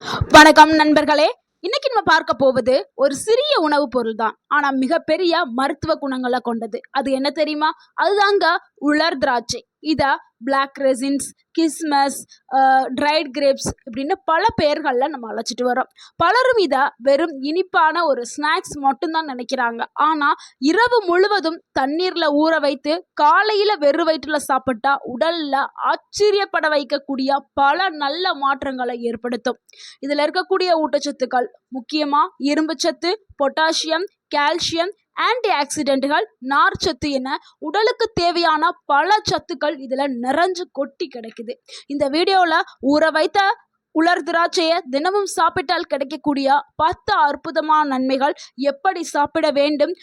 வணக்கம் நண்பர்களே. இன்னைக்கு நம்ம பார்க்க போவது ஒரு சிறிய உணவு பொருள் தான். ஆனா மிகப்பெரிய மருத்துவ குணங்களை கொண்டது. அது என்ன தெரியுமா? அதுதாங்க உலர் திராட்சை. இத பிளாக் ரெசின்ஸ், கிஸ்மஸ், ட்ரைட் கிரேப்ஸ் இப்படின்னு பல பெயர்கள்ல நம்ம அழைச்சிட்டு வரோம். பலரும் இத வெறும் இனிப்பான ஒரு ஸ்நாக்ஸ் மட்டும்தான் நினைக்கிறாங்க. ஆனா இரவு முழுவதும் தண்ணீர்ல ஊற வைத்து காலையில வெறு வயிற்றுல சாப்பிட்டா உடல்ல ஆச்சரியப்பட வைக்கக்கூடிய பல நல்ல மாற்றங்களை ஏற்படுத்தும். இதுல இருக்கக்கூடிய ஊட்டச்சத்துக்கள் முக்கியமா இரும்புச்சத்து, பொட்டாசியம், கால்சியம், ஆன்டி ஆக்சிடென்ட்கள், நார்ச்சத்து என உடலுக்கு தேவையான பல சத்துக்கள் இதுல நிறைஞ்சு கொட்டி கிடைக்குது. இந்த வீடியோல ஊற வைத்த உலர் திராட்சையை தினமும் சாப்பிட்டால் கிடைக்கக்கூடிய 10 அற்புதமான நன்மைகள், எப்படி சாப்பிட வேண்டும்,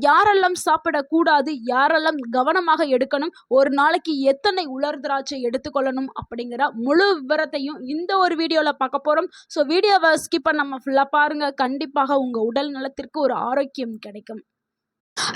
யாரெல்லாம் சாப்பிடக்கூடாது, யாரெல்லாம் கவனமாக எடுக்கணும், ஒரு நாளைக்கு எத்தனை உலர் திராட்சை எடுத்துக்கொள்ளணும் அப்படிங்கிற முழு விவரத்தையும் இந்த ஒரு வீடியோவில் பார்க்க போகிறோம். ஸோ வீடியோவை ஸ்கிப் பண்ணாம ஃபுல்லாக பாருங்கள். கண்டிப்பாக உங்கள் உடல் நலத்திற்கு ஒரு ஆரோக்கியம் கிடைக்கும்.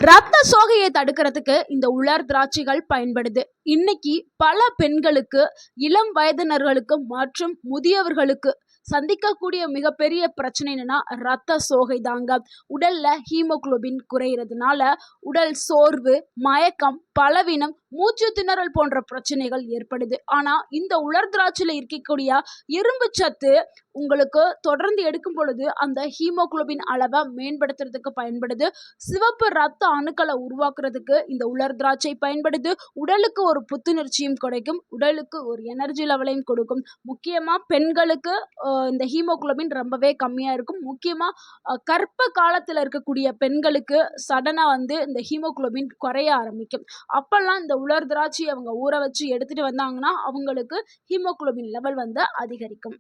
ரத்த சோகையை தடுக்கிறதுக்கு இந்த உலர் திராட்சைகள் பயன்படுது. இன்னைக்கு பல பெண்களுக்கு, இளம் வயதினர்களுக்கு மற்றும் முதியவர்களுக்கு சந்திக்கக்கூடிய மிகப்பெரிய பிரச்சனை என்னன்னா ரத்த சோகை தாங்க. உடல்ல ஹீமோகுளோபின் குறையிறதுனால உடல் சோர்வு, மயக்கம், பலவீனம், மூச்சு திணறல் போன்ற பிரச்சனைகள் ஏற்படுது. ஆனா இந்த உலர் திராட்சையில இருக்கக்கூடிய இரும்பு சத்து உங்களுக்கு தொடர்ந்து எடுக்கும் பொழுது அந்த ஹீமோகுளோபின் அளவை மேம்படுத்துறதுக்கு பயன்படுது. சிவப்பு ரத்த அணுக்களை உருவாக்குறதுக்கு இந்த உலர் திராட்சை பயன்படுது. உடலுக்கு ஒரு புத்துணர்ச்சியும் கிடைக்கும், உடலுக்கு ஒரு எனர்ஜி லெவலையும் கொடுக்கும். முக்கியமா பெண்களுக்கு இந்த ஹீமோகுளோபின் ரொம்பவே கம்மியா இருக்கும். முக்கியமா கர்ப்ப காலத்துல இருக்கக்கூடிய பெண்களுக்கு சடனா இந்த ஹீமோகுளோபின் குறைய ஆரம்பிக்கும். அப்பெல்லாம் இந்த உலர் திராட்சை அவங்க ஊற வச்சு எடுத்துட்டு வந்தாங்கன்னா அவங்களுக்கு ஹீமோகுளோபின் லெவல் அதிகரிக்கும்.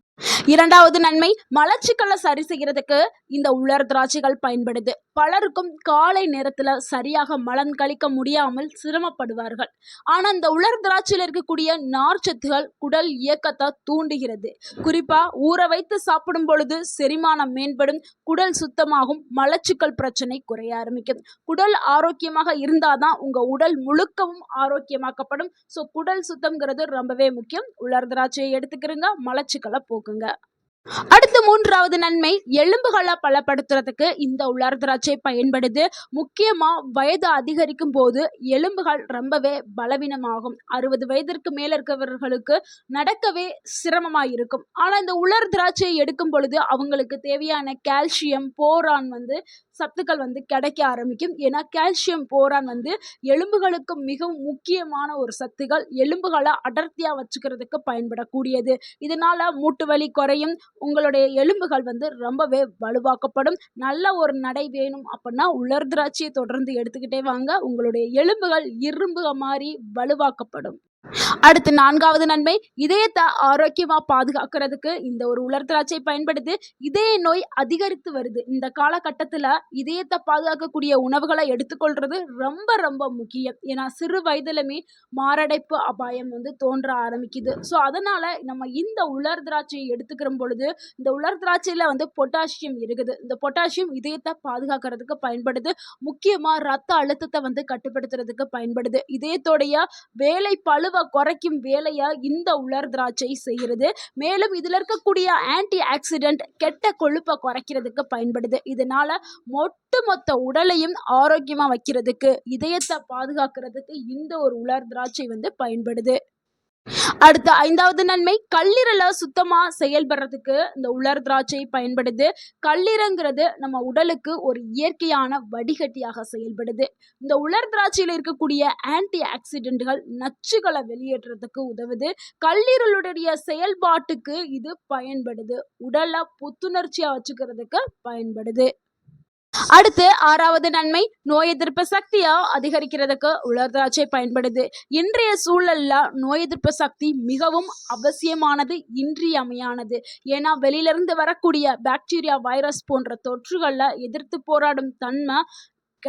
இரண்டாவது நன்மை, மலச்சிக்கலை சரி செய்யறதுக்கு இந்த உலர் திராட்சைகள் பயன்படுது. பலருக்கும் காலை நேரத்துல சரியாக மலம் கழிக்க முடியாமல் சிரமப்படுவார்கள். ஆனா இந்த உலர் திராட்சையில் இருக்கக்கூடிய நார்ச்சத்துகள் குடல் இயக்கத்தை தூண்டுகிறது. குறிப்பா ஊற வைத்து சாப்பிடும் பொழுது செரிமானம் மேம்படும், குடல் சுத்தமாகும், மலச்சிக்கல் பிரச்சனை குறைய ஆரம்பிக்கும். குடல் ஆரோக்கியமாக இருந்தாதான் உங்க உடல் முழுக்கவும் ஆரோக்கியமாக்கப்படும். ஸோ குடல் சுத்தம்ங்கிறது ரொம்பவே முக்கியம். உலர் திராட்சையை எடுத்துக்கிறங்க, மலச்சிக்கலை போக்குங்க. அடுத்து மூன்றாவது நன்மை, எலும்புகளை பலப்படுத்துறதுக்கு இந்த உலர் திராட்சை பயன்படுது. முக்கியமா வயது அதிகரிக்கும் போது எலும்புகள் ரொம்பவே பலவீனமாகும். 60 வயதிற்கு மேல இருக்கிறவர்களுக்கு நடக்கவே சிரமமா இருக்கும். ஆனா இந்த உலர் திராட்சையை எடுக்கும் பொழுது அவங்களுக்கு தேவையான கால்சியம், போரான் சத்துக்கள் கிடைக்க ஆரம்பிக்கும். ஏன்னா கால்சியம், போரான் எலும்புகளுக்கு மிகவும் முக்கியமான ஒரு சத்துக்கள். எலும்புகளை அடர்த்தியா வச்சுக்கிறதுக்கு பயன்படக்கூடியது. இதனால மூட்டு வலி குறையும், உங்களுடைய எலும்புகள் ரொம்பவே வலுவாக்கப்படும். நல்ல ஒரு நடை வேணும் அப்படின்னா உலர் திராட்சையை தொடர்ந்து எடுத்துக்கிட்டே வாங்க. உங்களுடைய எலும்புகள் இரும்பு மாதிரி வலுவாக்கப்படும். அடுத்து நான்காவது நன்மை, இதயத்தை ஆரோக்கியமா பாதுகாக்கிறதுக்கு இந்த ஒரு உலர் திராட்சை பயன்படுது. இதய நோய் அதிகரித்து வருது. இந்த காலகட்டத்துல இதயத்தை பாதுகாக்கக்கூடிய உணவுகளை எடுத்துக்கொள்றது ரொம்ப ரொம்ப முக்கியம். ஏன்னா சிறு வயதிலுமே மாரடைப்பு அபாயம் தோன்ற ஆரம்பிக்குது. ஸோ அதனால நம்ம இந்த உலர் திராட்சையை எடுத்துக்கிற பொழுது இந்த உலர் திராட்சையில பொட்டாசியம் இருக்குது. இந்த பொட்டாசியம் இதயத்தை பாதுகாக்கிறதுக்கு பயன்படுது. முக்கியமா ரத்த அழுத்தத்தை கட்டுப்படுத்துறதுக்கு பயன்படுது. இதயத்தோடைய வேலை பழுவ குறைக்கும் வேலையை இந்த உலர் திராட்சை செய்கிறது. மேலும் இதுல இருக்கக்கூடிய ஆன்டி ஆக்சிடென்ட் கெட்ட கொழுப்பை குறைக்கிறதுக்கு பயன்படுது. இதனால ஒட்டுமொத்த உடலையும் ஆரோக்கியமா வைக்கிறதுக்கு, இதயத்தை பாதுகாக்கிறதுக்கு இந்த ஒரு உலர் திராட்சை பயன்படுது. அடுத்த ஐந்தாவது நன்மை, கல்லீரலை சுத்தமா செயல்படுறதுக்கு இந்த உலர் திராட்சை பயன்படுது. கல்லீரங்கிறது நம்ம உடலுக்கு ஒரு இயற்கையான வடிகட்டியாக செயல்படுது. இந்த உலர் திராட்சையில் இருக்கக்கூடிய ஆன்டி ஆக்சிடென்ட்கள் நச்சுகளை வெளியேற்றுறதுக்கு உதவுது. கல்லீரலுடைய செயல்பாட்டுக்கு இது பயன்படுது. உடலை புத்துணர்ச்சியா வச்சுக்கிறதுக்கு பயன்படுது. அடுத்து ஆறாவது நன்மை, நோய் எதிர்ப்பு சக்தியை அதிகரிக்கிறதுக்கு உலர் திராட்சை பயன்படுது. இன்றைய சூழல்ல நோய் எதிர்ப்பு சக்தி மிகவும் அவசியமானது, இன்றியமையானது. ஏன்னா வெளியிலிருந்து வரக்கூடிய பாக்டீரியா, வைரஸ் போன்ற தொற்றுகளை எதிர்த்து போராடும் தன்மை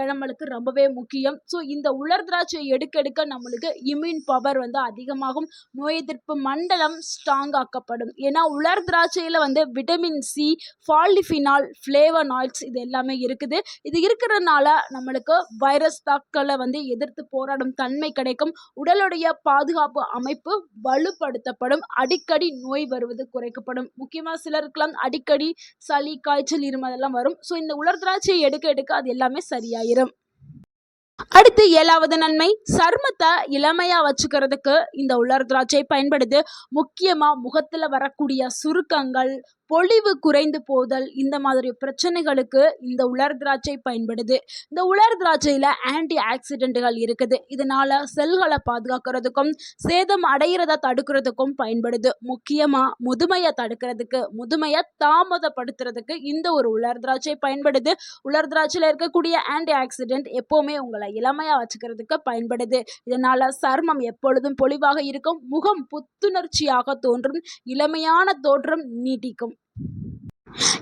நம்மளுக்கு ரொம்பவே முக்கியம். ஸோ இந்த உலர் திராட்சையை எடுக்க எடுக்க நம்மளுக்கு இம்யூன் பவர் வந்து அதிகமாகும். நோய் எதிர்ப்பு மண்டலம் ஸ்ட்ராங் ஆக்கப்படும். ஏன்னா உலர் திராட்சையில் வந்து விட்டமின் சி, பாலிஃபினால், ஃப்ளேவனாய்ட்ஸ் இது எல்லாமே இருக்குது. இது இருக்கிறதுனால நம்மளுக்கு வைரஸ் தாக்கலை வந்து எதிர்த்து போராடும் தன்மை கிடைக்கும். உடலுடைய பாதுகாப்பு அமைப்பு வலுப்படுத்தப்படும். அடிக்கடி நோய் வருவது குறைக்கப்படும். முக்கியமாக சிலருக்கெல்லாம் அடிக்கடி சளி, காய்ச்சல், இருமல் எல்லாம் வரும். ஸோ இந்த உலர் திராட்சையை எடுக்க எடுக்க அது எல்லாமே சரியாயிரும். அடுத்து 7வது நன்மை, சருமத்தை இளமையா வச்சுக்கிறதுக்கு இந்த உலர் திராட்சை பயன்படுது. முக்கியமா முகத்துல வரக்கூடிய சுருக்கங்கள், பொலிவு குறைந்து போதல் இந்த மாதிரி பிரச்சனைகளுக்கு இந்த உலர் திராட்சை பயன்படுது. இந்த உலர் திராட்சையில ஆன்டி ஆக்சிடென்ட்கள் இருக்குது. இதனால செல்களை பாதுகாக்கிறதுக்கும் சேதம் அடைகிறத தடுக்கிறதுக்கும் பயன்படுது. முக்கியமா முதுமையை தடுக்கிறதுக்கு, முதுமையை தாமதப்படுத்துறதுக்கு இந்த ஒரு உலர் திராட்சை பயன்படுது. உலர் திராட்சையில இருக்கக்கூடிய ஆன்டி ஆக்சிடென்ட் எப்பவுமே உங்களை இளமையா வச்சுக்கிறதுக்கு பயன்படுது. இதனால சருமம் எப்பொழுதும் பொலிவாக இருக்கும். முகம் புத்துணர்ச்சியாக தோன்றும். இளமையான தோற்றம் நீட்டிக்கும்.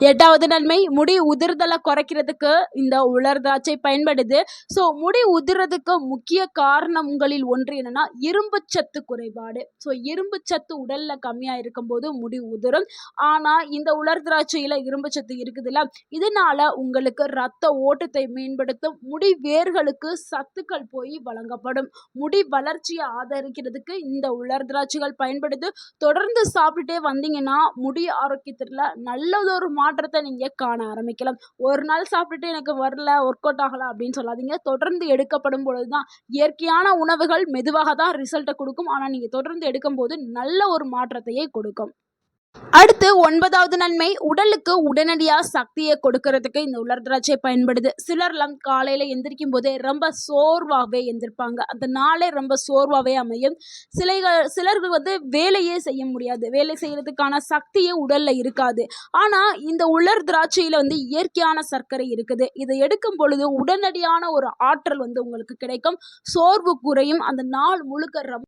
8வது நன்மை, முடி உதிர்தலை குறைக்கிறதுக்கு இந்த உலர் திராட்சை பயன்படுது. ஸோ முடி உதிர்றதுக்கு முக்கிய காரணங்களில் ஒன்று என்னன்னா இரும்பு சத்து குறைபாடு. ஸோ இரும்பு சத்து உடல்ல கம்மியா இருக்கும்போது முடி உதிரும். ஆனா இந்த உலர் திராட்சையில இரும்பு சத்து இருக்குதுல்ல, இதனால உங்களுக்கு ரத்த ஓட்டத்தை மேம்படுத்தும். முடி வேர்களுக்கு சத்துக்கள் போய் வழங்கப்படும். முடி வளர்ச்சியை ஆதரிக்கிறதுக்கு இந்த உலர் திராட்சைகள் பயன்படுது. தொடர்ந்து சாப்பிட்டுட்டே வந்தீங்கன்னா முடி ஆரோக்கியத்துல நல்லதொரு மாற்றத்தை நீங்க காண ஆரம்பிக்கலாம். ஒரு நாள் சாப்பிட்டுட்டு எனக்கு வரல, ஒர்க் அவுட் ஆகல அப்படின்னு சொல்லாதீங்க. தொடர்ந்து எடுக்கப்படும் பொழுதுதான் இயற்கையான உணவுகள் மெதுவாக தான் ரிசல்ட்டை கொடுக்கும். ஆனா நீங்க தொடர்ந்து எடுக்கும் போது நல்ல ஒரு மாற்றத்தையே கொடுக்கும். அடுத்து 9வது நன்மை, உடலுக்கு உடனடியா சக்தியை கொடுக்கறதுக்கு இந்த உலர் திராட்சை பயன்படுது. சிலர்லாம் காலையில எந்திரிக்கும் போதே ரொம்ப சோர்வாகவே எந்திருப்பாங்க. அந்த நாளே ரொம்ப சோர்வாகவே அமையும். சிலர்கள் வந்து வேலையே செய்ய முடியாது. வேலை செய்யறதுக்கான சக்தியே உடல்ல இருக்காது. ஆனா இந்த உலர் திராட்சையில வந்து இயற்கையான சர்க்கரை இருக்குது. இதை எடுக்கும் பொழுது உடனடியான ஒரு ஆற்றல் வந்து உங்களுக்கு கிடைக்கும். சோர்வு குறையும். அந்த நாள் முழுக்க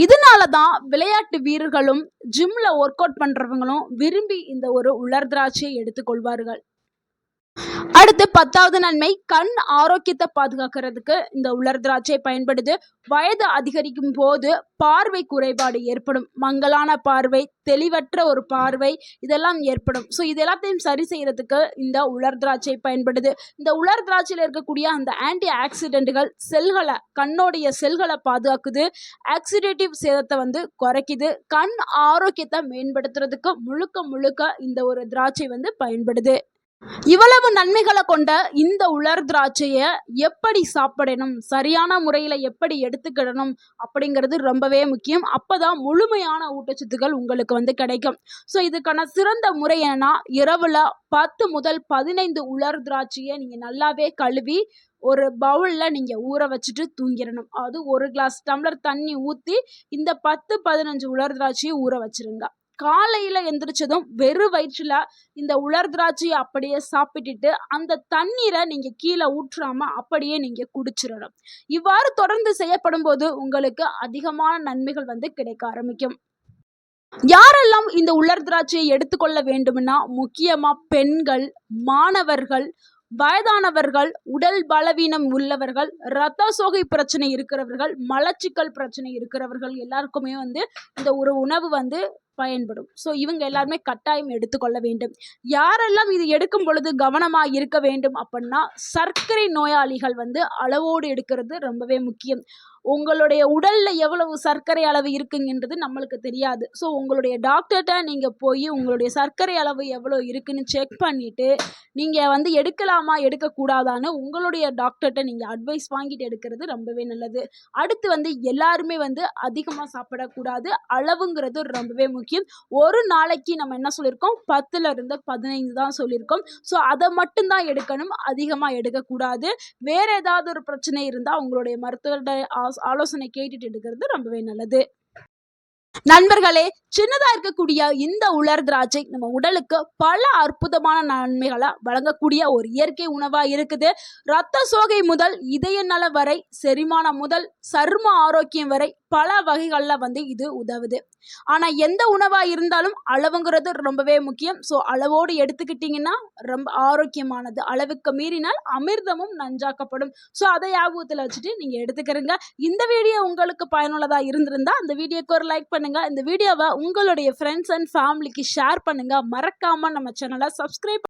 இதனால தான் விளையாட்டு வீரர்களும் ஜிம்ல ஒர்க் அவுட் பண்றவங்களும் விரும்பி இந்த ஒரு உலர் திராட்சையை எடுத்துக்கொள்வார்கள். அடுத்து 10வது நன்மை, கண் ஆரோக்கியத்தை பாதுகாக்கிறதுக்கு இந்த உலர் திராட்சை பயன்படுது. வயது அதிகரிக்கும் போது பார்வை குறைபாடு ஏற்படும். மங்கலான பார்வை, தெளிவற்ற ஒரு பார்வை இதெல்லாம் ஏற்படும். ஸோ இது எல்லாத்தையும் சரி செய்யறதுக்கு இந்த உலர் திராட்சை பயன்படுது. இந்த உலர் திராட்சையில் இருக்கக்கூடிய அந்த ஆன்டி ஆக்சிடென்ட்கள் செல்களை, கண்ணோடைய செல்களை பாதுகாக்குது. ஆக்சிடேட்டிவ் சேதத்தை வந்து குறைக்குது. கண் ஆரோக்கியத்தை மேம்படுத்துறதுக்கு முழுக்க முழுக்க இந்த ஒரு திராட்சை வந்து பயன்படுது. இவ்வளவு நன்மைகளை கொண்ட இந்த உலர் திராட்சையை எப்படி சாப்பிடணும், சரியான முறையில் எப்படி எடுத்துக்கிடணும் அப்படிங்கிறது ரொம்பவே முக்கியம். அப்போதான் முழுமையான ஊட்டச்சத்துக்கள் உங்களுக்கு வந்து கிடைக்கும். ஸோ இதுக்கான சிறந்த முறை என்னன்னா, இரவில் 10 முதல் 15 உலர் திராட்சையை நீங்கள் நல்லாவே கழுவி ஒரு பவுலில் நீங்கள் ஊற வச்சுட்டு தூங்கிடணும். அது ஒரு கிளாஸ் டம்ளர் தண்ணி ஊற்றி இந்த 10-15 உலர் திராட்சையை ஊற வச்சிருங்க. காலையில எந்திரிச்சதும் வெறும் வயிற்றுல இந்த உலர் திராட்சையை அப்படியே சாப்பிட்டுட்டு அந்த தண்ணீரை நீங்க கீழே ஊற்றாம அப்படியே நீங்க குடிச்சிடணும். இவ்வாறு தொடர்ந்து செய்யப்படும் போது உங்களுக்கு அதிகமான நன்மைகள் வந்து கிடைக்க ஆரம்பிக்கும். யாரெல்லாம் இந்த உலர் திராட்சையை எடுத்துக்கொள்ள வேண்டும்னா, முக்கியமா பெண்கள், மாணவர்கள், வயதானவர்கள், உடல் பலவீனம் உள்ளவர்கள், இரத்த சோகை பிரச்சனை இருக்கிறவர்கள், மலச்சிக்கல் பிரச்சனை இருக்கிறவர்கள் எல்லாருக்குமே வந்து இந்த ஒரு உணவு வந்து பயன்படும். ஸோ இவங்க எல்லாருமே கட்டாயம் எடுத்துக்கொள்ள வேண்டும். யாரெல்லாம் இது எடுக்கும் பொழுது கவனமாக இருக்க வேண்டும் அப்படின்னா, சர்க்கரை நோயாளிகள் வந்து அளவோடு எடுக்கிறது ரொம்பவே முக்கியம். உங்களுடைய உடல்ல எவ்வளவு சர்க்கரை அளவு இருக்குங்கிறது நம்மளுக்கு தெரியாது. ஸோ உங்களுடைய டாக்டர்கிட்ட நீங்கள் போய் உங்களுடைய சர்க்கரை அளவு எவ்வளோ இருக்குன்னு செக் பண்ணிட்டு நீங்கள் வந்து எடுக்கலாமா எடுக்கக்கூடாதான்னு உங்களுடைய டாக்டர்கிட்ட நீங்கள் அட்வைஸ் வாங்கிட்டு எடுக்கிறது ரொம்பவே நல்லது. அடுத்து வந்து எல்லாருமே வந்து அதிகமாக சாப்பிடக்கூடாது. அளவுங்கிறது ரொம்பவே முக்கியம். ஒரு நாளைக்கு நம்ம என்ன சொல்லியிருக்கோம், 10-15 தான் சொல்லியிருக்கோம். ஸோ அதை மட்டும்தான் எடுக்கணும், அதிகமாக எடுக்கக்கூடாது. வேற ஏதாவது ஒரு பிரச்சனை இருந்தால் உங்களுடைய மருத்துவ ஆலோசனை கேட்டுட்டு எடுக்கிறது ரொம்பவே நல்லது. நண்பர்களே, சின்னதா இருக்கக்கூடிய இந்த உலர் திராட்சை நம்ம உடலுக்கு பல அற்புதமான நன்மைகளை வழங்கக்கூடிய ஒரு இயற்கை உணவா இருக்குது. இரத்த சோகை முதல் இதய நல வரை, செரிமானம் முதல் சரும ஆரோக்கியம் வரை பல வகைகள்ல இது உதவுது. ஆனா எந்த உணவா இருந்தாலும் அளவுங்கிறது ரொம்பவே முக்கியம். ஸோ அளவோடு எடுத்துக்கிட்டீங்கன்னா ரொம்ப ஆரோக்கியமானது. அளவுக்கு மீறினால் அமிர்தமும் நஞ்சாக்கப்படும். ஸோ அதை ஞாபகத்தில் வச்சுட்டு நீங்க எடுத்துக்கிறீங்க. இந்த வீடியோ உங்களுக்கு பயனுள்ளதா இருந்திருந்தா அந்த வீடியோக்கு ஒரு லைக் பண்ணுங்க. இந்த வீடியோவை உங்களுடைய ஃப்ரெண்ட்ஸ் அண்ட் ஃபேமிலிக்கு ஷேர் பண்ணுங்க. மறக்காம நம்ம சேனலை சப்ஸ்கிரைப்